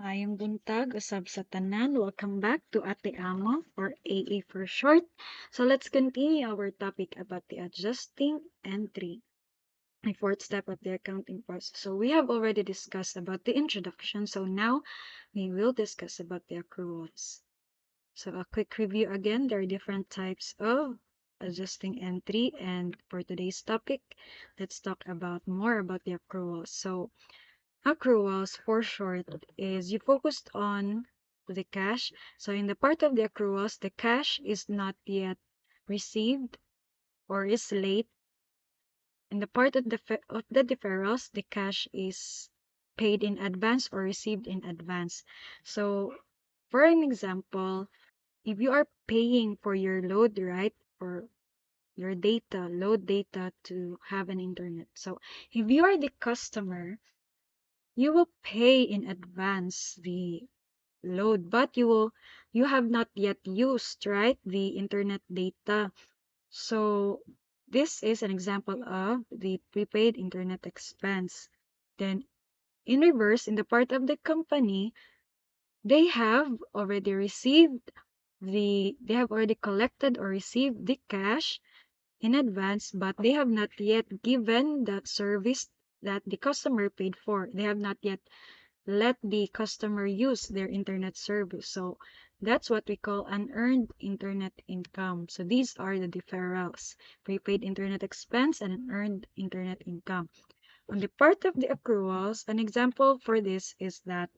Ayong buntag, usab sa tanan. Welcome back to Ate Amo, or AA for short. So let's continue our topic about the adjusting entry, the fourth step of the accounting process. So we have already discussed about the introduction. So now we will discuss about the accruals. So a quick review again, there are different types of adjusting entry, and for today's topic, let's talk about more about the accruals. So accruals, for short, is you focused on the cash. So in the part of the accruals, the cash is not yet received or is late. In the part of the deferrals, the cash is paid in advance or received in advance. So for an example, if you are paying for your load, right, or your data, load data to have an internet. So if you are the customer, you will pay in advance the load, but you have not yet used, right, the internet data. So this is an example of the prepaid internet expense. Then in reverse, in the part of the company, they have already received they have already collected or received the cash in advance, but they have not yet given that service that the customer paid for. They have not yet let the customer use their internet service. So that's what we call unearned internet income. So these are the deferrals: prepaid internet expense and unearned internet income. On the part of the accruals, an example for this is that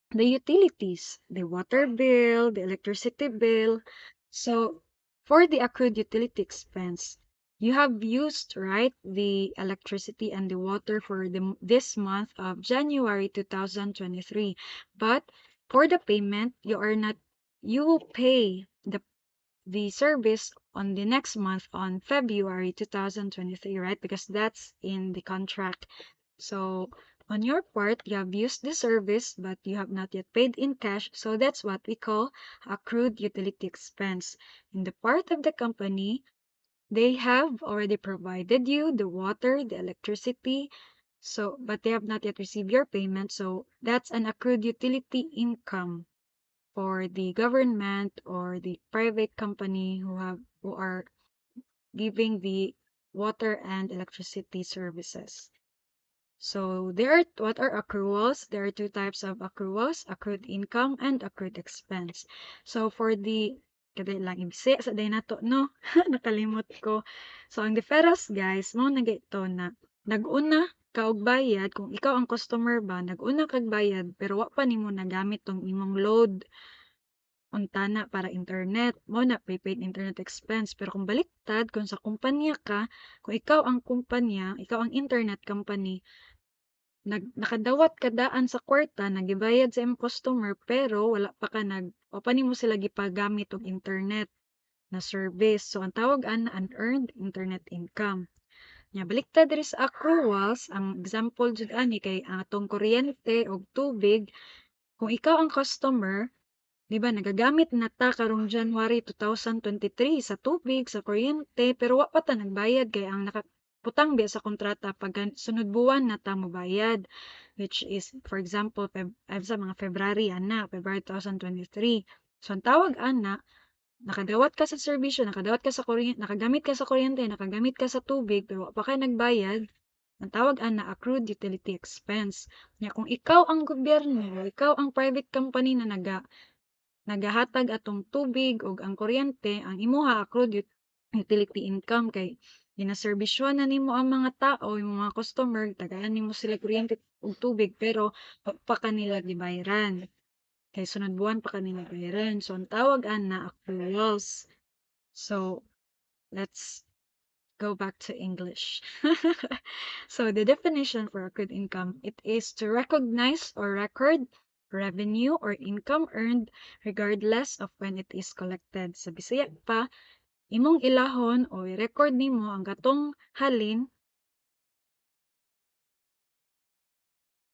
the utilities, the water bill, the electricity bill. So for the accrued utility expense, you have used, right, the electricity and the water for this month of January 2023. But for the payment, you will pay the service on the next month on February 2023, right? Because that's in the contract. So on your part, you have used the service, but you have not yet paid in cash. So that's what we call accrued utility expense. In the part of the company, they have already provided you the water, the electricity, so but they have not yet received your payment. So that's an accrued utility income for the government or the private company who are giving the water and electricity services. So what are accruals? There are two types of accruals: accrued income and accrued expense. So for the kada lang ibsi sa day nato no, nakalimot ko. So ang deferrals guys, mo na ito na nag-una ka og bayad kung ikaw ang customer ba, nag-una kag bayad pero wa pa nimo nagamit tong imong load untana para internet, mo na prepaid internet expense. Pero kung baliktad, kung sa kumpanya ka, kung ikaw ang kumpanya, ikaw ang internet company, nakadawat ka daan sa kwarta, nagibayad sa imong customer, pero wala pa ka o pa nimo sila gipagamit og internet na service. So ang tawag ana unearned internet income. Nya baliktad diri sa accruals, ang example jud ani kay ang atong kuryente og tubig, kung ikaw ang customer, di ba, nagagamit na ta karong January 2023 sa tubig, sa kuryente, pero wa pa ta nagbayad kay ang nakaputang biya sa kontrata pag sunod buwan na ta mobayad, which is for example sa mga February February 2023. So ang tawag ana, nakadawat ka sa serbisyo, nakadawat ka sa kuryente, nakagamit ka sa kuryente, nakagamit ka sa tubig, pero wa pa ka nagbayad, ang tawag ana accrued utility expense. Nya kung ikaw ang gobyerno, ikaw ang private company na nagahatag atong tubig ug ang kuryente, ang imuha accrued utility income kay ginaserbisyohan na nimo ang mga tao, yung mga customer, tagaan nimo sila kuryente ug tubig pero pa kanila gibayaran. Kay sunod buwan pa kanila bayaran. So ang tawag ana accruals. So let's go back to English. So the definition for accrued income, it is to recognize or record revenue or income earned regardless of when it is collected. Sa Bisaya pa, imong ilahon o i-record nimo ang katong halin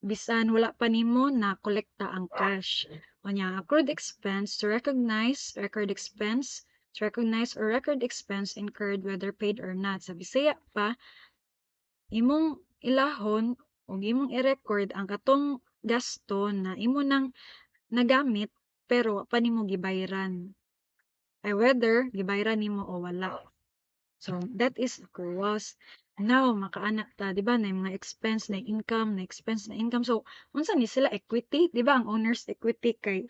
bisan wala pa nimo na kolekta ang cash. O nya, accrued expense, to recognize record expense, to recognize or record expense incurred whether paid or not. Sa Bisaya pa, imong ilahon o imong i-record ang katong gasto na imo nang nagamit pero pa nimo gibayaran. Ay whether gibayaran nimo o wala. So that is accruals. Now makaanak ta, di ba, na mga expense na income, na expense na income. So unsa ni sila equity, di ba? Ang owner's equity kay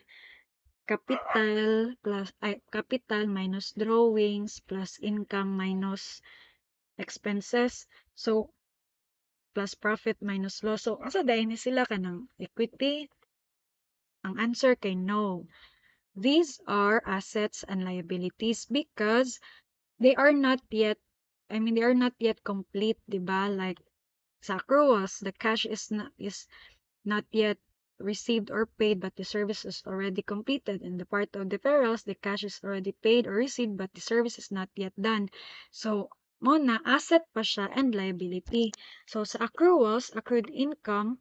capital minus drawings plus income minus expenses. So plus profit minus loss. So unsa dahil ni sila kanang equity? Ang answer kay no. These are assets and liabilities because they are not yet, they are not yet complete, di ba? Like sa accruals, the cash is not yet received or paid, but the service is already completed. In the part of deferrals, the cash is already paid or received, but the service is not yet done. So, mo na asset pa siya and liability. So, sa accruals, accrued income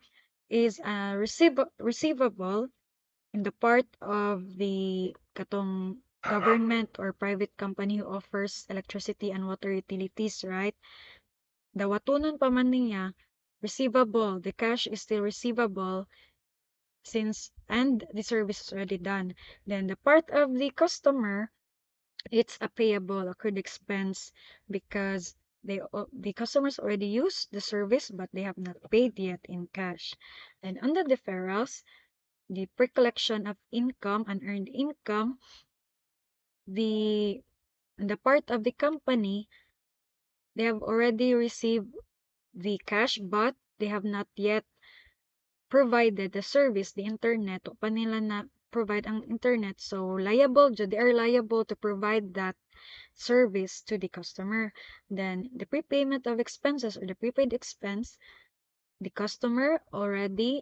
is a receivable in the part of the katong government or private company who offers electricity and water utilities, right? The watunon pa man niya, receivable. The cash is still receivable and the service is already done. Then the part of the customer, it's a payable accrued expense because the customers already used the service but they have not paid yet in cash. And on the deferrals, the pre-collection of income and earned income, the part of the company, they have already received the cash but they have not yet provided the service, the internet, o pa nila na provide ang internet. So, they are liable to provide that service to the customer. Then, the prepayment of expenses or the prepaid expense, the customer already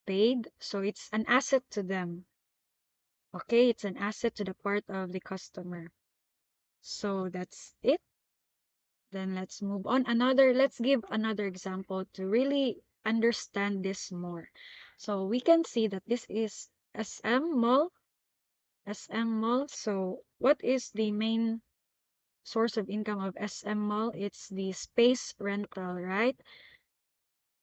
paid, so it's an asset to them. Okay, it's an asset to the part of the customer. So, that's it. Then, let's move on. Let's give another example to really understand this more. So we can see that this is SM Mall. SM Mall. So what is the main source of income of SM Mall? It's the space rental, right?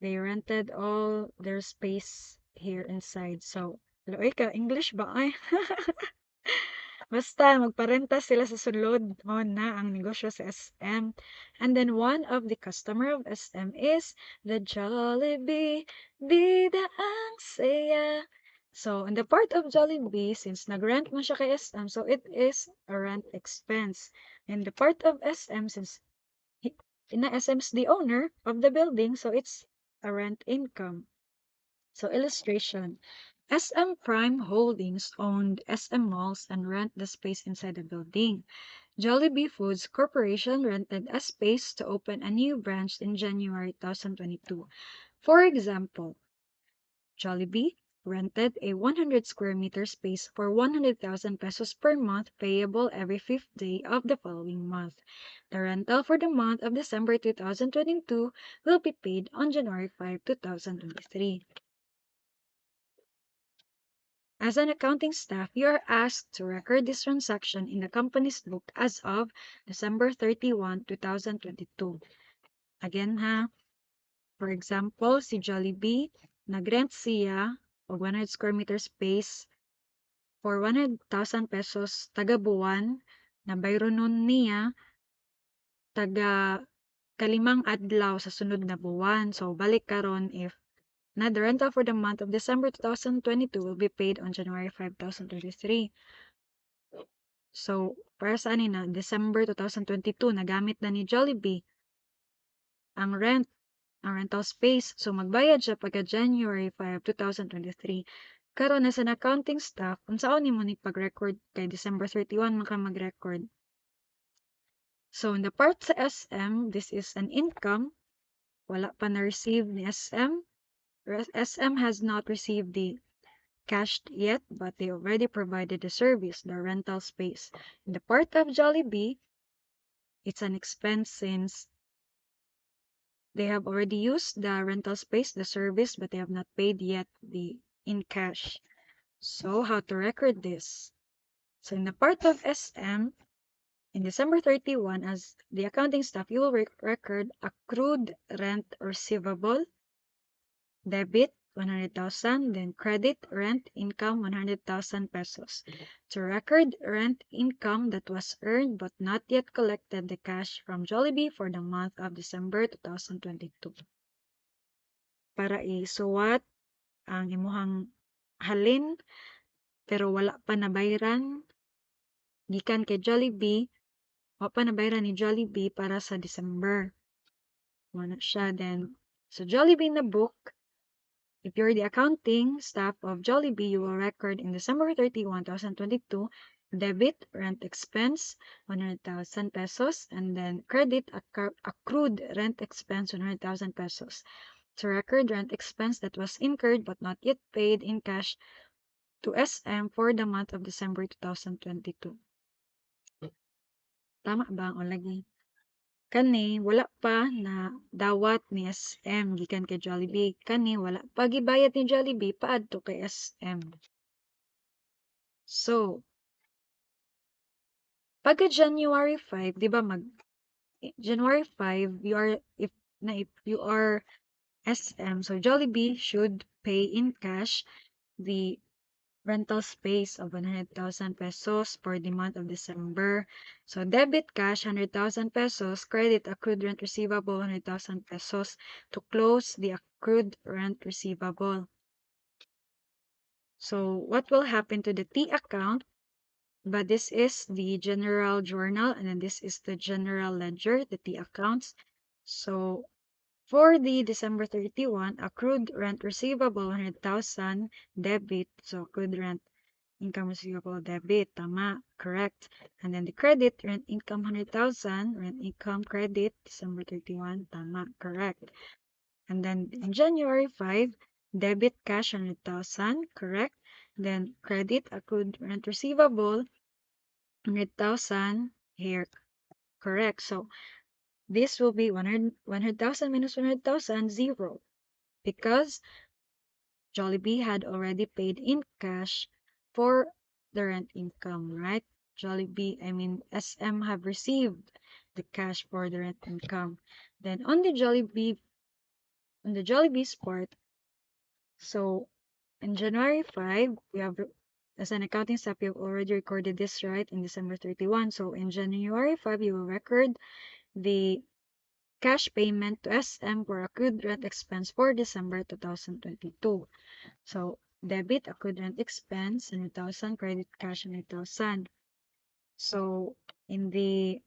They rented all their space here inside. So, loy ka, English ba ay? Basta, magparenta sila sa sulod. Mo na ang negosyo sa SM. And then, one of the customer of SM is the Jollibee. Bida ang saya. So, in the part of Jollibee, since nag-rent mo siya kay SM, so it is a rent expense. In the part of SM, since SM is the owner of the building, so it's a rent income. So, illustration. SM Prime Holdings owned SM malls and rent the space inside the building. Jollibee Foods Corporation rented a space to open a new branch in January 2022. For example, Jollibee rented a 100 square meter space for 100,000 pesos per month payable every fifth day of the following month. The rental for the month of December 2022 will be paid on January 5, 2023. As an accounting staff, you are asked to record this transaction in the company's book as of December 31, 2022. Again ha, for example, si Jollibee, nagrent siya o 100 square meter space for 100,000 pesos taga buwan, na bayro nun niya taga kalimang adlaw sa sunod na buwan. So, balik karon if the rental for the month of December 2022 will be paid on January 5, 2023. So, para sa na, December 2022, nagamit na ni Jollibee ang rental space. So, magbayad siya pagka January 5, 2023. Karon as an accounting staff, unsaon nimo ni pag-record kay December 31 man ka mag-record. So, in the part sa SM, this is an income. Wala pa na-receive ni SM. SM has not received the cash yet, but they already provided the service, the rental space. In the part of Jollibee, it's an expense since they have already used the rental space, the service, but they have not paid yet in cash. So, how to record this? So, in the part of SM, in December 31, as the accounting staff, you will record accrued rent receivable, debit, 100,000, then credit rent income 100,000 pesos. To record rent income that was earned but not yet collected the cash from Jollibee for the month of December 2022. Para isuwat ang imuhang halin pero wala pa nabayran gikan kay Jollibee, wala pa nabayran ni Jollibee para sa December. Wala siya. Then, so Jollibee na book. If you're the accounting staff of Jollibee, you will record in December 31, 2022, debit rent expense 100,000 pesos and then credit accrued rent expense 100,000 pesos. To record rent expense that was incurred but not yet paid in cash to SM for the month of December 2022. Tama ba o lagi? Kani wala pa na dawat ni SM gikan kay Jollibee. Kani wala pa gibayad ni Jollibee paadto kay SM. So, pagka January 5, di ba January 5, if you are SM, so Jollibee should pay in cash the rental space of 100,000 pesos for the month of December. So debit cash 100,000 pesos, credit accrued rent receivable 100,000 pesos to close the accrued rent receivable. So what will happen to the T account? But this is the general journal and then this is the general ledger, the T accounts. So for the December 31, accrued rent receivable 100,000 debit, so accrued rent income receivable debit, tama, correct. And then the credit, rent income 100,000, rent income credit, December 31, tama, correct. And then in January 5, debit cash 100,000, correct. Then credit accrued rent receivable 100,000 here, correct. So this will be 100,000 minus 100,000, 0. Because Jollibee had already paid in cash for the rent income, right? SM have received the cash for the rent income. Then on the Jollibee's part, so in January 5, we have, as an accounting staff, you have already recorded this, right, in December 31. So in January 5, you will record the cash payment to SM for accrued rent expense for December 2022. So debit accrued rent expense 100,000, credit cash 100,000. So in the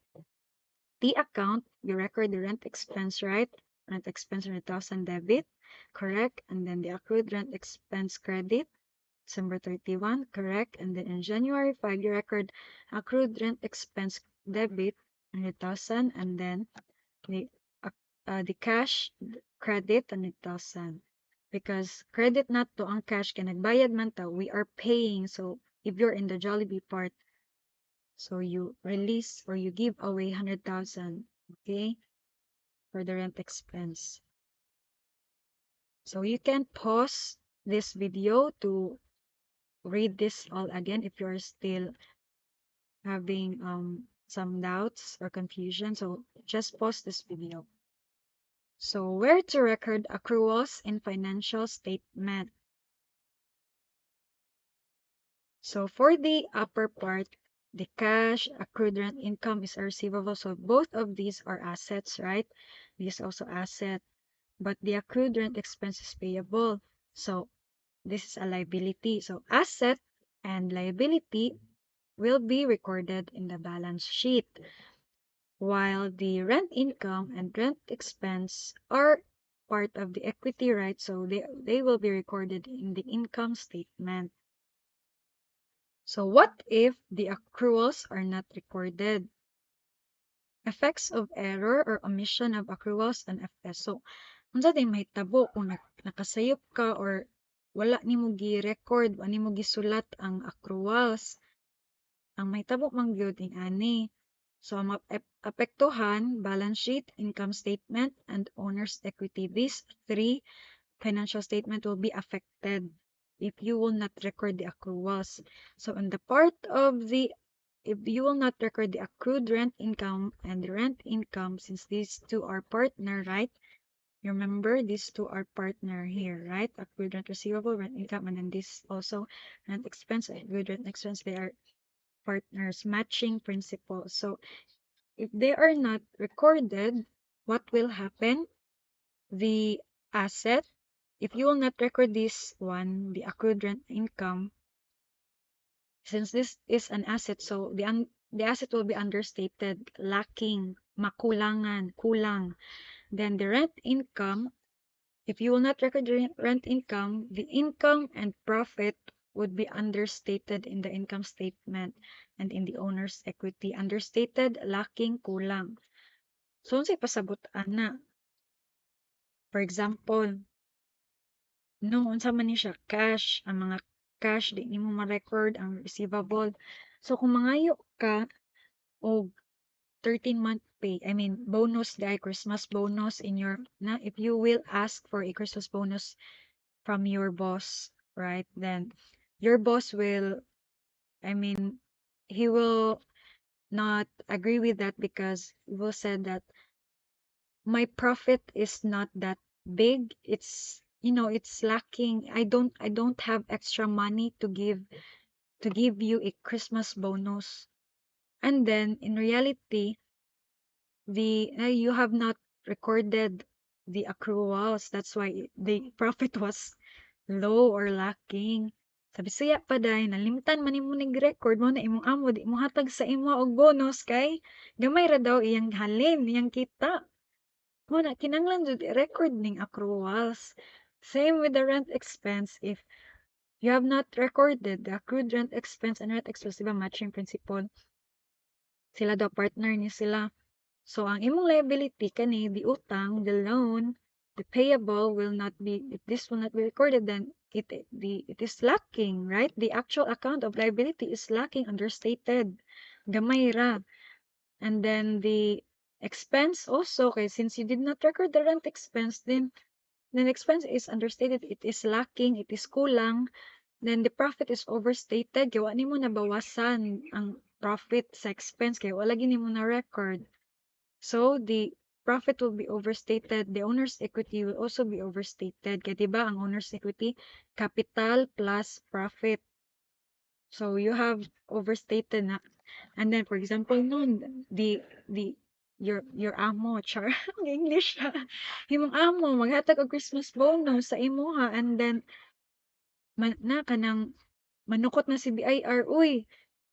T account, you record the rent expense, right? Rent expense 100,000 debit, correct? And then the accrued rent expense credit, December 31, correct? And then in January 5, you record accrued rent expense debit 100,000 and then the cash credit 100,000. Because credit not to ang cash kay nagbayad man ta, we are paying. So if you're in the Jollibee part, so you release or you give away 100,000, okay, for the rent expense. So you can pause this video to read this all again if you're still having some doubts or confusion. So just pause this video. So where to record accruals in financial statement? So for the upper part, the cash, accrued rent income is a receivable. So both of these are assets, right? This is also asset, but the accrued rent expense is payable. So this is a liability. So asset and liability will be recorded in the balance sheet, while the rent income and rent expense are part of the equity, right? So they will be recorded in the income statement. So what if the accruals are not recorded? Effects of error or omission of accruals and FS. So, unsa day mahitabo kung nakasayop ka or wala nimo gi-record, wala nimo gisulat ang accruals. Ang mahitabo man gyud ani. So, apektuhan balance sheet, income statement, and owner's equity. These three financial statement will be affected if you will not record the accruals. So in the part of if you will not record the accrued rent income and the rent income, since these two are partner, right? You remember these two are partner here, right? Accrued rent receivable, rent income, and then this also rent expense, accrued rent expense. They are partners, matching principles. So if they are not recorded, what will happen? The asset, if you will not record this one, the accrued rent income, since this is an asset, so the asset will be understated, lacking, makulangan, kulang. Then the rent income, if you will not record the rent income, the income and profit would be understated in the income statement and in the owner's equity. Understated, lacking, kulang. So, unsay pasabot ana? For example, no, unsa man ni siya, cash, ang mga cash, di nimo ma-record ang receivable. So, kung mangayo ka og 13-month pay, I mean, bonus, the Christmas bonus in your, na, if you will ask for a Christmas bonus from your boss, right? Then your boss will, I mean, he will not agree with that because he will say that my profit is not that big. It's, it's lacking. I don't have extra money to give you a Christmas bonus. And then in reality, you have not recorded the accruals. That's why the profit was low or lacking. Sabi siya pa day, nalimtan man imo nag-record mo na imong amo, di mo hatag sa imo og bonus kay gamay ra daw iyang halin, iyang kita. Mo na kinahanglan jud i-record ning accruals. Same with the rent expense. If you have not recorded the accrued rent expense and rent expense, diba matching principle, sila daw partner ni sila. So, ang imong liability kani, the utang, the loan, the payable will not be, if this will not be recorded, then it is lacking, right? The actual account of liability is lacking, understated. Gamay ra. And then the expense also, okay, since you did not record the rent expense, then the expense is understated, it is lacking, it is kulang, then the profit is overstated, kaya wala nimo nabawasan ang profit sa expense, kaya wala gini mo na record. So, the profit will be overstated. The owner's equity will also be overstated. Kaya diba, ang owner's equity, capital plus profit. So, you have overstated na. And then, for example, noon, your amo, char, ang English ha. Yung amo, maghatag og Christmas bonus sa imo ha. And then, kanang manukot na si BIR, uy,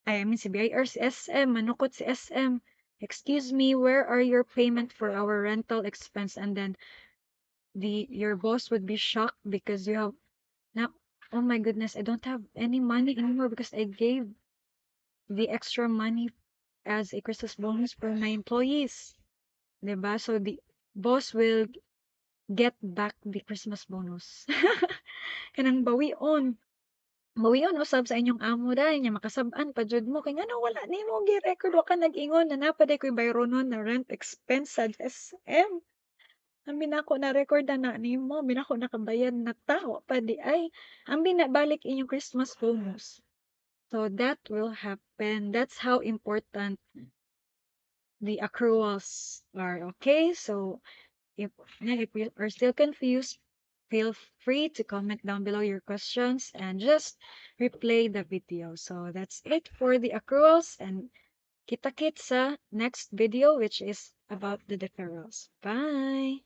I mean si BIR, si SM, manukot si SM. Excuse me, where are your payment for our rental expense? And then your boss would be shocked because you have now, oh my goodness, I don't have any money anymore because I gave the extra money as a Christmas bonus for my employees. Diba? So the boss will get back the Christmas bonus. Kanang bawion. Bawion usab sa inyong amo dahil niya makasab-an pa jud mo kay ngano wala nimo gi-record wa ka nag-ingon na napaday ko'y bayronon na rent expense sa SM. Ang binako na record na nimo, binako nakabayad na ta wa pa di ay ang binabalik inyong Christmas bonus. So that will happen. That's how important the accruals are. Okay, so if you are still confused, feel free to comment down below your questions and just replay the video. So that's it for the accruals, and kita-kits sa next video, which is about the deferrals. Bye!